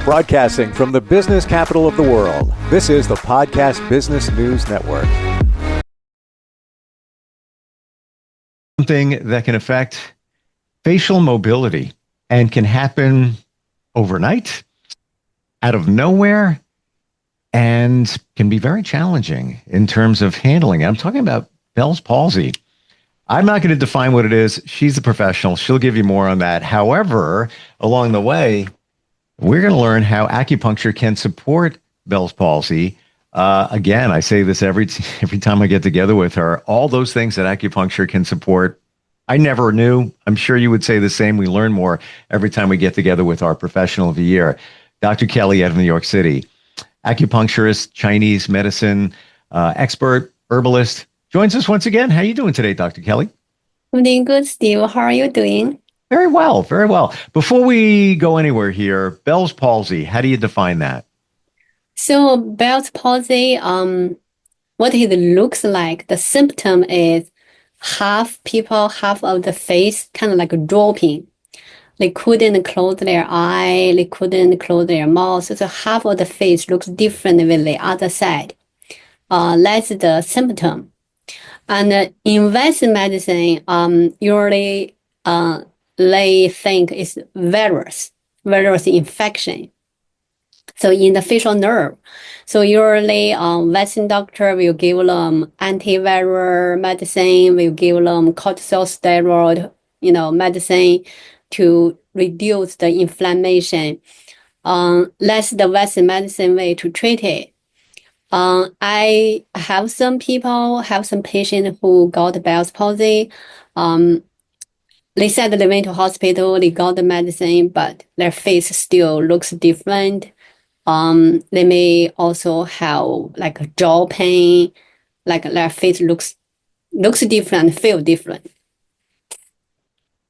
Broadcasting from the business capital of the world, this is the Podcast Business News Network. Something that can affect facial mobility and can happen overnight, out of nowhere, and can be very challenging in terms of handling it. I'm talking about Bell's palsy. I'm not going to define what it is. She's a professional. She'll give you more on that. However, along the way, we're going to learn how acupuncture can support Bell's palsy. Again, I say this every time I get together with her. All those things that acupuncture can support, I never knew. I'm sure you would say the same. We learn more every time we get together with our professional of the year, Dr. Kelly out of New York City, acupuncturist, Chinese medicine expert, herbalist, joins us once again. How are you doing today, Dr. Kelly? I'm doing good, Steve. How are you doing? Very well, very well. Before we go anywhere here, Bell's palsy, how do you define that? So Bell's palsy, what it looks like, the symptom is half of the face kind of like dropping. They couldn't close their eye, they couldn't close their mouth. So half of the face looks different with the other side. That's the symptom. And in Western medicine, usually they think it's virus infection. So in the facial nerve, so usually Western doctor will give them antiviral medicine, will give them cortisol steroid, medicine to reduce the inflammation. That's the Western medicine way to treat it. I have some patients who got Bell's palsy. They said they went to hospital, they got the medicine, but their face still looks different. They may also have like a jaw pain, like their face looks different, feel different.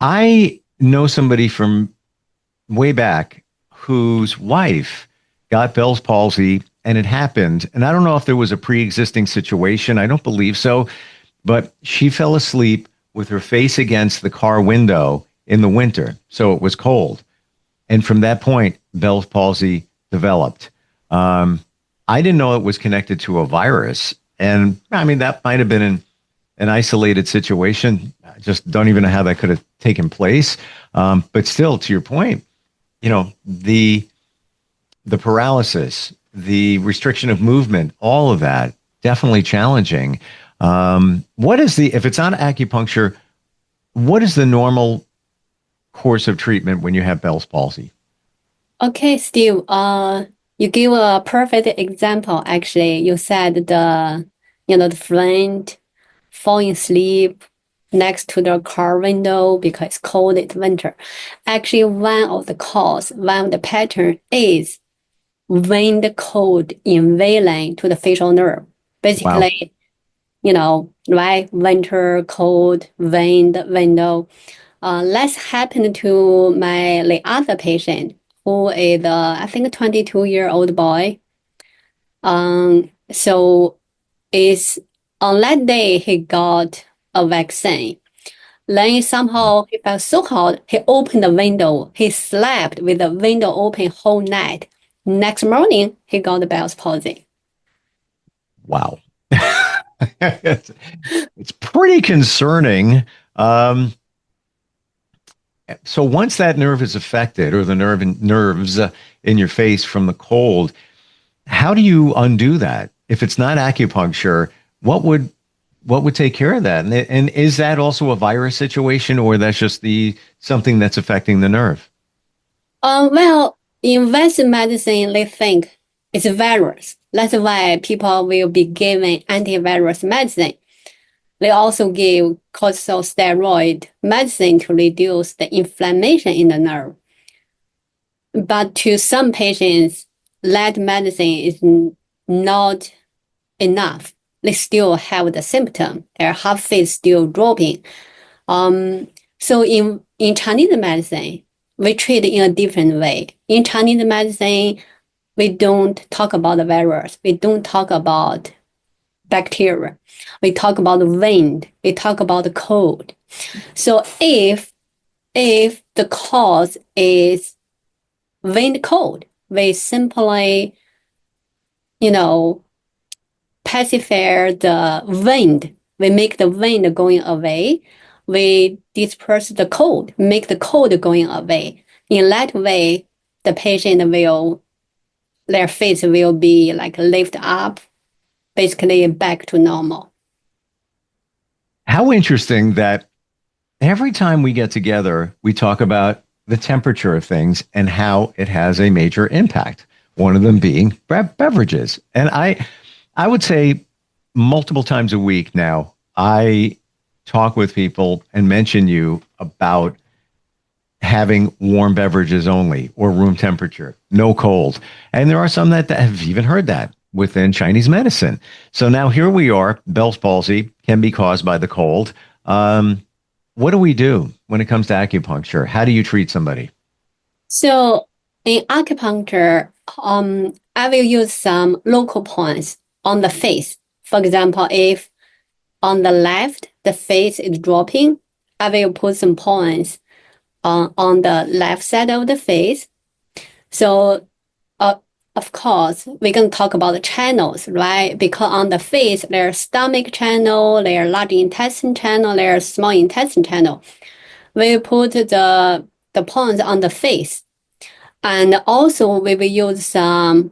I know somebody from way back whose wife got Bell's palsy and it happened. And I don't know if there was a pre-existing situation. I don't believe so, but she fell asleep with her face against the car window in the winter. So it was cold. And from that point, Bell's palsy developed. I didn't know it was connected to a virus. And I mean, that might have been an isolated situation. I just don't even know how that could have taken place. But still, to your point, the paralysis, the restriction of movement, all of that, definitely challenging. If it's not acupuncture, what is the normal course of treatment when you have Bell's palsy? Okay, Steve, you give a perfect example. Actually, you said the friend falling asleep next to the car window because it's cold, it's winter. Actually, one of the pattern is wind cold invading to the facial nerve. Basically, right? Winter, cold, wind, window. That's happened to the other patient who is, I think, a 22-year-old boy. So it's on that day he got a vaccine. Then somehow he felt so hot, he opened the window. He slept with the window open whole night. Next morning, he got the Bell's palsy. Wow. It's pretty concerning. So once that nerve is affected, or the nerves in your face from the cold, how do you undo that? If it's not acupuncture, what would take care of that? And is that also a virus situation, or that's just something that's affecting the nerve? Well, in Western medicine, they think it's a virus. That's why people will be given antivirus medicine. They also give cortisol steroid medicine to reduce the inflammation in the nerve. But to some patients, that medicine is not enough. They still have the symptom. Their half face still dropping. So in Chinese medicine, we treat in a different way. In Chinese medicine, we don't talk about the virus. We don't talk about bacteria. We talk about the wind. We talk about the cold. So if the cause is wind cold, we simply, pacify the wind. We make the wind going away. We disperse the cold, make the cold going away. In that way, the patient their face will be like lift up, basically back to normal. How interesting that every time we get together, we talk about the temperature of things and how it has a major impact. One of them being beverages. And I would say multiple times a week now, I talk with people and mention you about having warm beverages only or room temperature, no cold. And there are some that have even heard that within Chinese medicine. So now here we are. Bell's palsy can be caused by the cold. What do we do when it comes to acupuncture? How do you treat somebody? So in acupuncture, I will use some local points on the face. For example, if on the left, the face is dropping, I will put some points on the left side of the face. So, of course, we can talk about the channels, right? Because on the face, there's stomach channel, there's large intestine channel, there's small intestine channel. We put the points on the face. And also, we will use some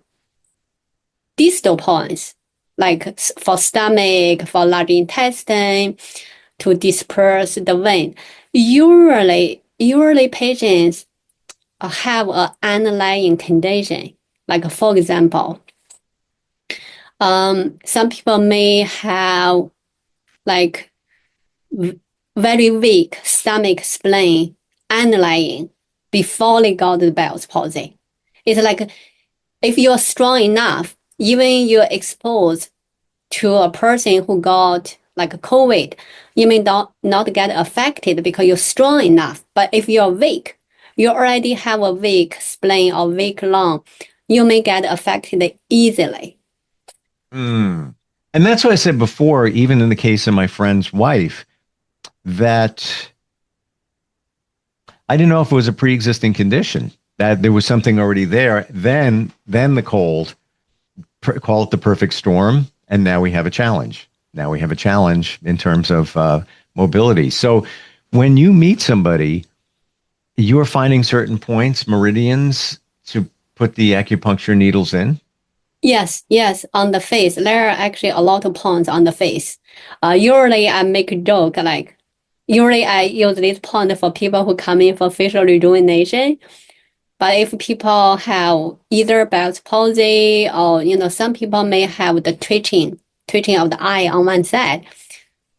distal points, like for stomach, for large intestine, to disperse the wind. Usually patients have an underlying condition. Like, for example, some people may have like very weak stomach spleen underlying before they got the Bell's palsy. It's like if you're strong enough, even you're exposed to a person who got like COVID, you may not get affected because you're strong enough. But if you're weak, you already have a weak spleen or weak lung, you may get affected easily. And that's what I said before, even in the case of my friend's wife, that I didn't know if it was a pre-existing condition, that there was something already there. Then the cold, call it the perfect storm, and now we have a challenge. Now we have a challenge in terms of mobility. So when you meet somebody, you're finding certain points, meridians, to put the acupuncture needles in? Yes, on the face. There are actually a lot of points on the face. Usually I make a joke, like, usually I use this point for people who come in for facial rejuvenation. But if people have either Bell's palsy or, some people may have the twitching of the eye on one side,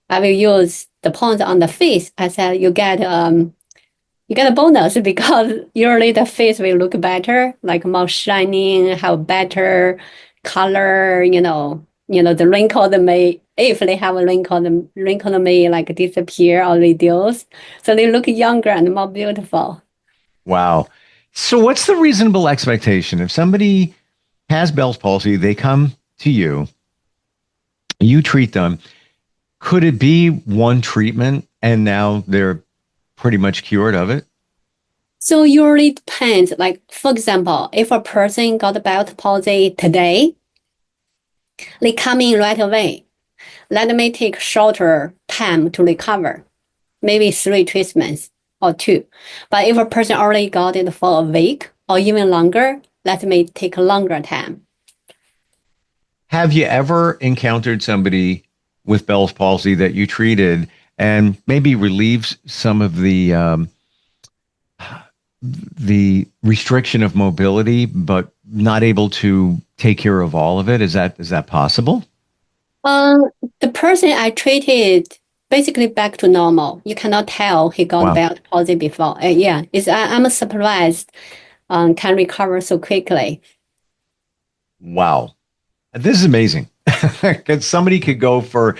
I will use the points on the face. I said you get a bonus because usually the face will look better, like more shining, have better color, the wrinkle may, if they have a wrinkle, the wrinkle may like disappear or reduce. So they look younger and more beautiful. Wow. So what's the reasonable expectation? If somebody has Bell's palsy, they come to you, you treat them. Could it be one treatment and now they're pretty much cured of it? So usually depends. Like, for example, if a person got Bell's palsy today, they come in right away. That may take shorter time to recover, maybe 3 treatments or 2. But if a person already got it for a week or even longer, that may take a longer time. Have you ever encountered somebody with Bell's palsy that you treated and maybe relieves some of the restriction of mobility, but not able to take care of all of it? Is that possible? The person I treated basically back to normal. You cannot tell he got Bell's palsy before. I'm surprised can recover so quickly. Wow. This is amazing. Because somebody could go for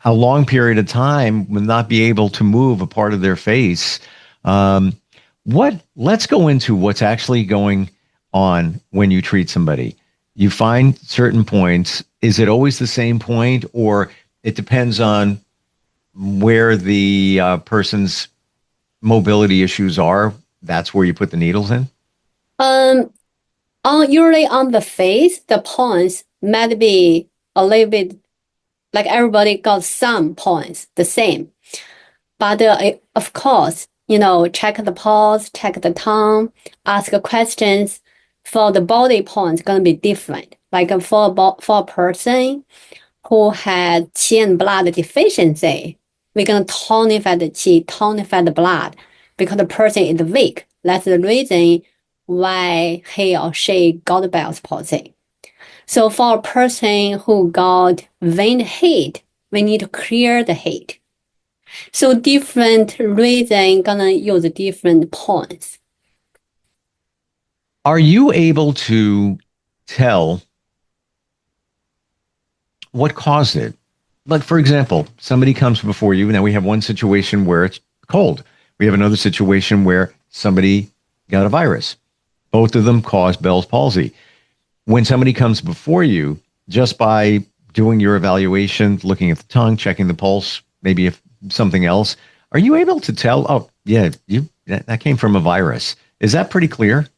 a long period of time and not be able to move a part of their face. Let's go into what's actually going on when you treat somebody. You find certain points. Is it always the same point, or it depends on where the person's mobility issues are? That's where you put the needles in? Usually on the face, the points might be a little bit like everybody got some points the same. But of course, check the pulse, check the tongue, ask questions. For the body points, going to be different. Like for a person who had qi and blood deficiency, we're going to tonify the qi, tonify the blood, because the person is weak. That's the reason why he or she got Bell's palsy. So for a person who got vein heat, we need to clear the heat. So different reason gonna use different points. Are you able to tell what caused it? Like, for example, somebody comes before you. Now we have one situation where it's cold. We have another situation where somebody got a virus. Both of them cause Bell's palsy. When somebody comes before you, just by doing your evaluation, looking at the tongue, checking the pulse, maybe if something else, are you able to tell, oh, yeah, that came from a virus? Is that pretty clear?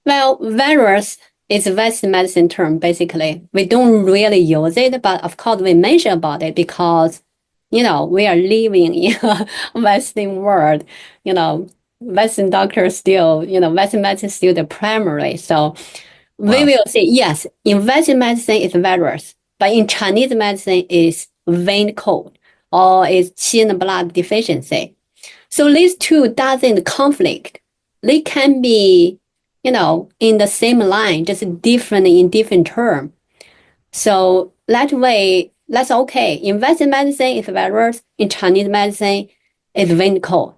Well, virus is a Western medicine term, basically. We don't really use it, but of course we mention about it because, we are living in a Western world, Western doctors still, Western medicine is still the primary. So we will say, yes, in Western medicine it's virus, but in Chinese medicine it's vein cold or it's qi and blood deficiency. So these two doesn't conflict. They can be, in the same line, just different in different term. So that way, that's okay. In Western medicine, it's virus. In Chinese medicine, it's vein cold.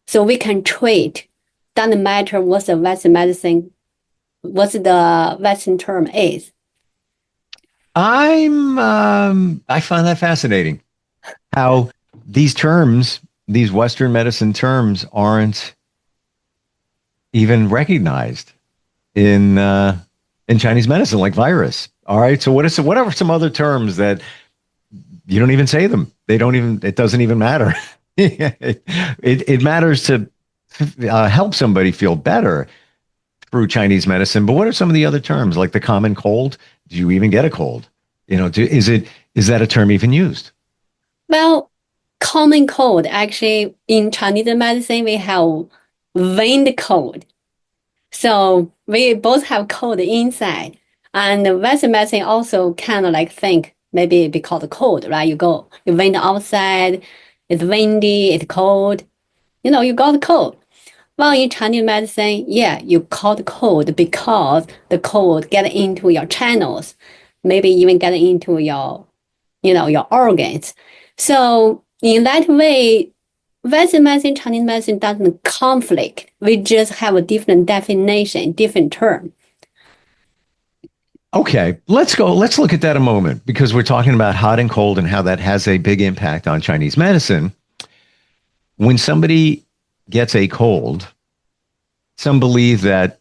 So we can treat. Doesn't matter what the Western medicine, what the Western term is. I find that fascinating. How these terms, these Western medicine terms, aren't even recognized in Chinese medicine, like virus. All right. So what are some other terms that you don't even say them? It doesn't even matter. it matters to help somebody feel better through Chinese medicine. But what are some of the other terms, like the common cold? Do you even get a cold? Is that a term even used? Well, common cold, actually, in Chinese medicine, we have vein cold. So we both have cold inside. And Western medicine also kind of like think maybe it be called cold, right? You went outside, it's windy, it's cold. You got cold. Well, in Chinese medicine, yeah, you caught cold because the cold get into your channels, maybe even get into your organs. So in that way, Western medicine, Chinese medicine doesn't conflict. We just have a different definition, different term. Okay, let's look at that a moment, because we're talking about hot and cold and how that has a big impact on Chinese medicine. When somebody gets a cold, some believe that,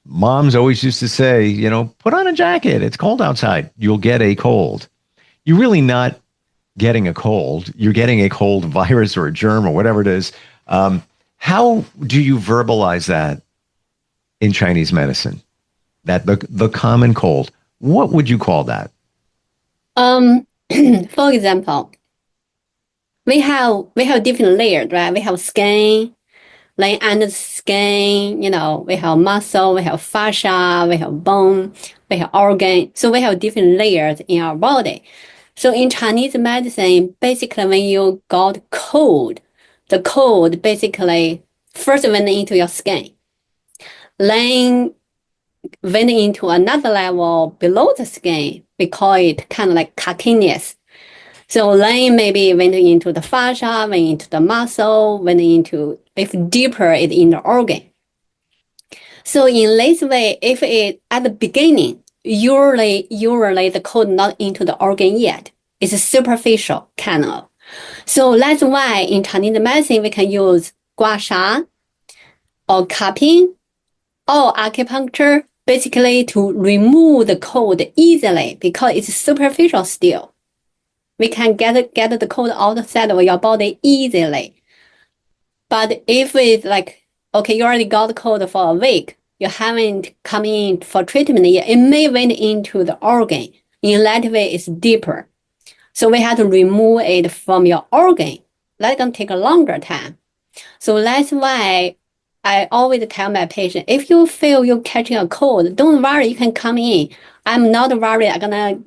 moms always used to say, put on a jacket. It's cold outside. You'll get a cold. You're really not getting a cold. You're getting a cold virus or a germ or whatever it is. How do you verbalize that in Chinese medicine? That the common cold. What would you call that? For example, we have different layers, right? We have skin, then under the skin, we have muscle, we have fascia, we have bone, we have organ. So we have different layers in our body. So in Chinese medicine, basically when you got cold, the cold basically first went into your skin, then went into another level below the skin. We call it kind of like cutaneous. So then maybe went into the fascia, went into the muscle, went into, if deeper, it's in the organ. So in this way, if it at the beginning, usually the cold not into the organ yet, it's a superficial kind of. So that's why in Chinese medicine, we can use gua sha or cupping or acupuncture, basically to remove the cold easily because it's superficial still. We can get the cold outside of your body easily. But if it's like okay, you already got cold for a week. You haven't come in for treatment yet. It may went into the organ. In that way, it's deeper. So we have to remove it from your organ. That's going to take a longer time. So that's why I always tell my patient, if you feel you're catching a cold, don't worry, you can come in. I'm not worried I'm going to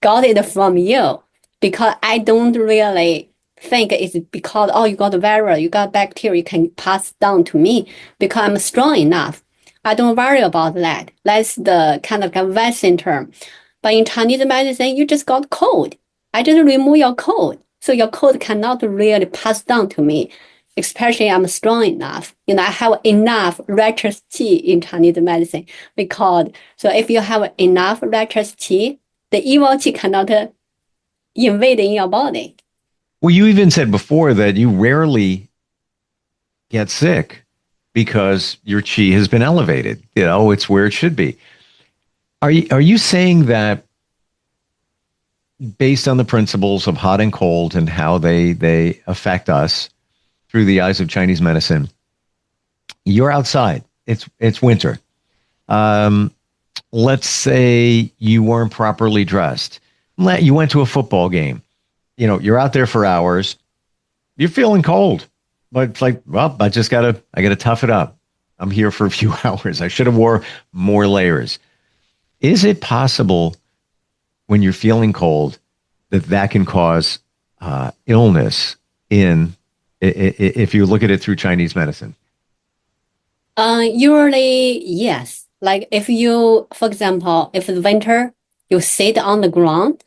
got it from you because I don't really think it's because, oh, you got a virus, you got bacteria, you can pass down to me because I'm strong enough. I don't worry about that. That's the kind of a Western term. But in Chinese medicine, you just got cold. I just remove your cold. So your cold cannot really pass down to me, especially I'm strong enough. I have enough righteous qi in Chinese medicine because, so if you have enough righteous qi, the evil qi cannot invade in your body. Well, you even said before that you rarely get sick because your qi has been elevated. It's where it should be. Are you saying that based on the principles of hot and cold and how they affect us through the eyes of Chinese medicine, you're outside, it's winter. Let's say you weren't properly dressed. You went to a football game. You're out there for hours. You're feeling cold, but it's like, well, I gotta tough it up. I'm here for a few hours. I should have wore more layers. Is it possible when you're feeling cold that can cause illness if you look at it through Chinese medicine? Usually, yes. Like if you, for example, if it's winter, you sit on the ground,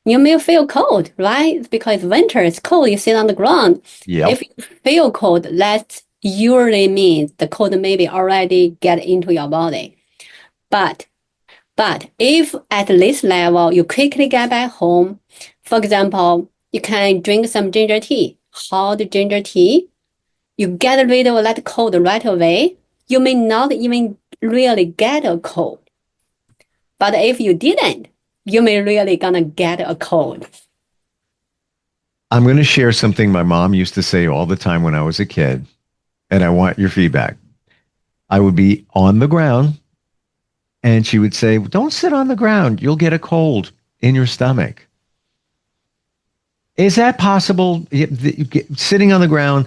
you may feel cold, right? Because winter, it's cold, you sit on the ground. Yep. If you feel cold, that usually means the cold maybe already get into your body. But if at this level, you quickly get back home, for example, you can drink some ginger tea, hot ginger tea. You get rid of that cold right away. You may not even really get a cold. But if you didn't, you may really gonna get a cold. I'm going to share something my mom used to say all the time when I was a kid, and I want your feedback. I would be on the ground, and she would say, don't sit on the ground. You'll get a cold in your stomach. Is that possible? Sitting on the ground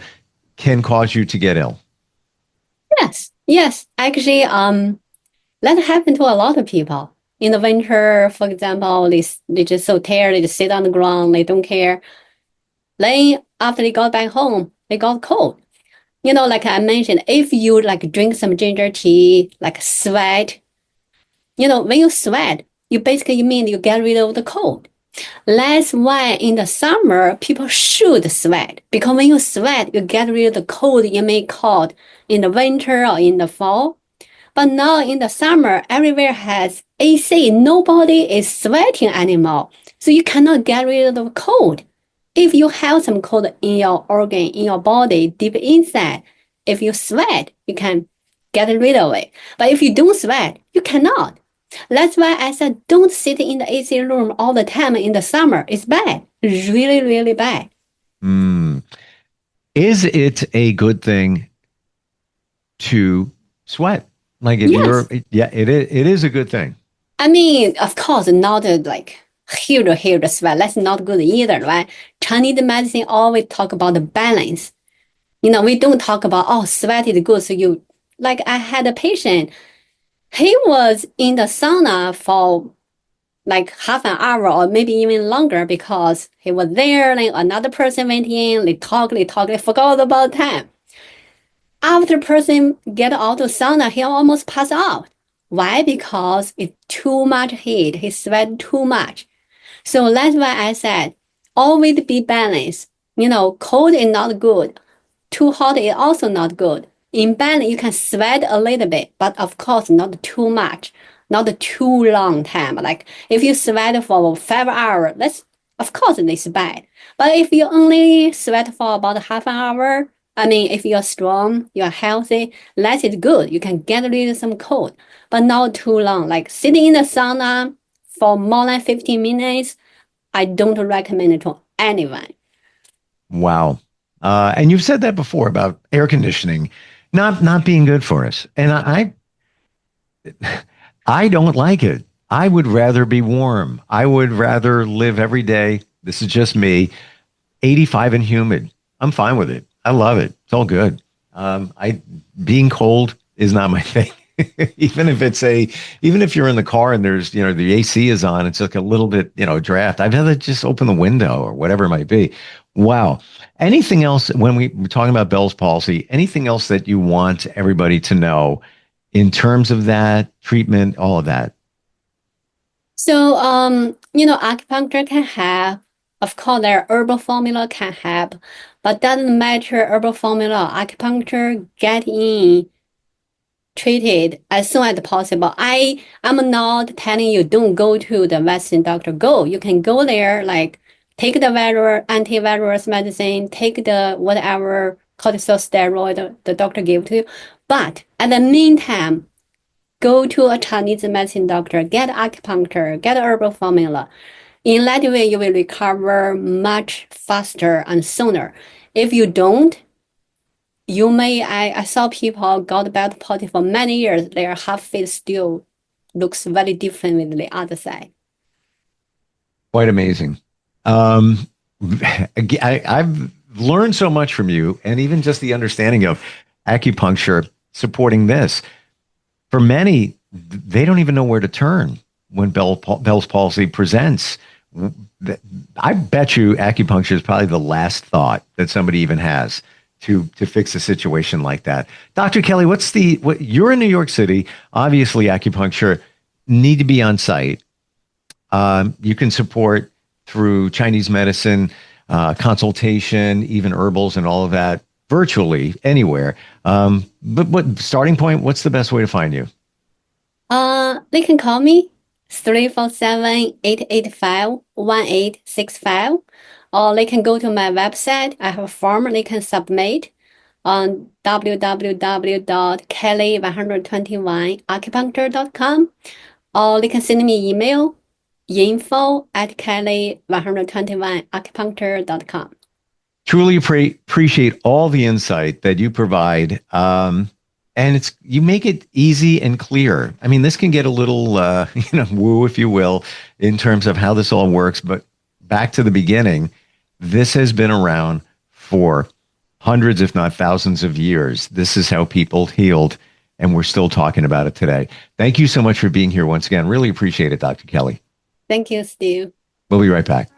can cause you to get ill? Yes. Actually, that happened to a lot of people. In the winter, for example, they just so tired, they just sit on the ground, they don't care. Then after they got back home, they got cold. Like I mentioned, if you like drink some ginger tea, like sweat, when you sweat, you mean you get rid of the cold. That's why in the summer, people should sweat. Because when you sweat, you get rid of the cold you may caught in the winter or in the fall. But now in the summer, everywhere has AC. Nobody is sweating anymore. So you cannot get rid of the cold. If you have some cold in your organ, in your body, deep inside, if you sweat, you can get rid of it. But if you don't sweat, you cannot. That's why I said don't sit in the AC room all the time in the summer. It's bad. Really, really bad. Is it a good thing to sweat? Like if Yes. it is a good thing. I mean, of course, not like huge sweat. That's not good either, right? Chinese medicine always talk about the balance. We don't talk about, oh, sweat is good. So like I had a patient, he was in the sauna for like half an hour or maybe even longer because he was there, like another person went in, they talk, they forgot about time. After the person get out of sauna, he almost passed out. Why? Because it's too much heat. He sweat too much. So that's why I said, always be balanced. Cold is not good. Too hot is also not good. In balance, you can sweat a little bit, but of course, not too much, not too long time. Like if you sweat for 5 hours, of course, it's bad. But if you only sweat for about half an hour, I mean, if you're strong, you're healthy, that is good. You can get rid of some cold, but not too long. Like sitting in the sauna for more than 15 minutes, I don't recommend it to anyone. Wow. And you've said that before about air conditioning not being good for us. And I don't like it. I would rather be warm. I would rather live every day. This is just me. 85 and humid. I'm fine with it. I love it. It's all good. Being cold is not my thing. even if you're in the car and there's, the AC is on, it's like a little bit, draft. I'd rather just open the window or whatever it might be. Wow. Anything else when we're talking about Bell's palsy, anything else that you want everybody to know in terms of that treatment, all of that? So, acupuncture can help. Of course, their herbal formula can help, but doesn't matter herbal formula. Acupuncture get in treated as soon as possible. I'm not telling you don't go to the Western doctor. Go. You can go there, like take the antivirus medicine, take the whatever cortisol steroid the doctor gave to you. But at the meantime, go to a Chinese medicine doctor, get acupuncture, get herbal formula. In that way, you will recover much faster and sooner. If you don't, you may, I saw people got Bell's palsy for many years. Their half face still looks very different with the other side. Quite amazing. I've learned so much from you, and even just the understanding of acupuncture supporting this. For many, they don't even know where to turn when Bell's palsy presents. I bet you acupuncture is probably the last thought that somebody even has to fix a situation like that. Dr. Kelly, you're in New York City. Obviously, acupuncture need to be on site. You can support through Chinese medicine, consultation, even herbals and all of that, virtually anywhere. But what starting point, what's the best way to find you? They can call me 347-885-1865, or they can go to my website. I have a form they can submit on www.kelly121acupuncture.com, or they can send me email info@kelly121acupuncture.com. Truly appreciate all the insight that you provide. And you make it easy and clear. I mean, this can get a little, woo, if you will, in terms of how this all works. But back to the beginning, this has been around for hundreds, if not thousands of years. This is how people healed, and we're still talking about it today. Thank you so much for being here once again. Really appreciate it, Dr. Kelly. Thank you, Steve. We'll be right back.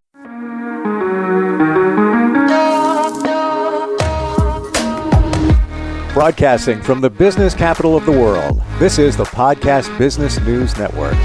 Broadcasting from the business capital of the world, this is the Podcast Business News Network.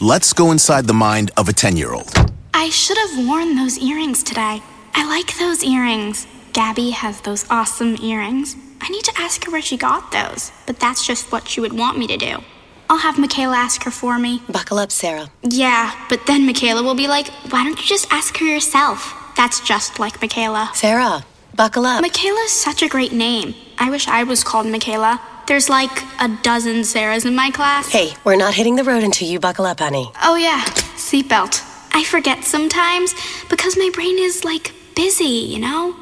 Let's go inside the mind of a 10-year-old. I should have worn those earrings today. I like those earrings. Gabby has those awesome earrings. I need to ask her where she got those, but that's just what she would want me to do. I'll have Michaela ask her for me. Buckle up, Sarah. Yeah, but then Michaela will be like, why don't you just ask her yourself? That's just like Michaela. Sarah, buckle up. Michaela's such a great name. I wish I was called Michaela. There's like a dozen Sarahs in my class. Hey, we're not hitting the road until you buckle up, honey. Oh yeah, seatbelt. I forget sometimes because my brain is like busy, you know?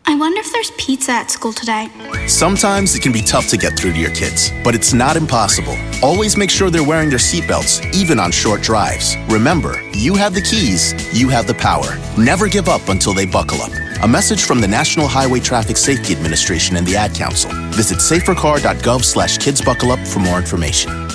I wonder if there's pizza at school today. Sometimes it can be tough to get through to your kids, but it's not impossible. Always make sure they're wearing their seatbelts, even on short drives. Remember, you have the keys, you have the power. Never give up until they buckle up. A message from the National Highway Traffic Safety Administration and the Ad Council. Visit safercar.gov/kidsbuckleup for more information.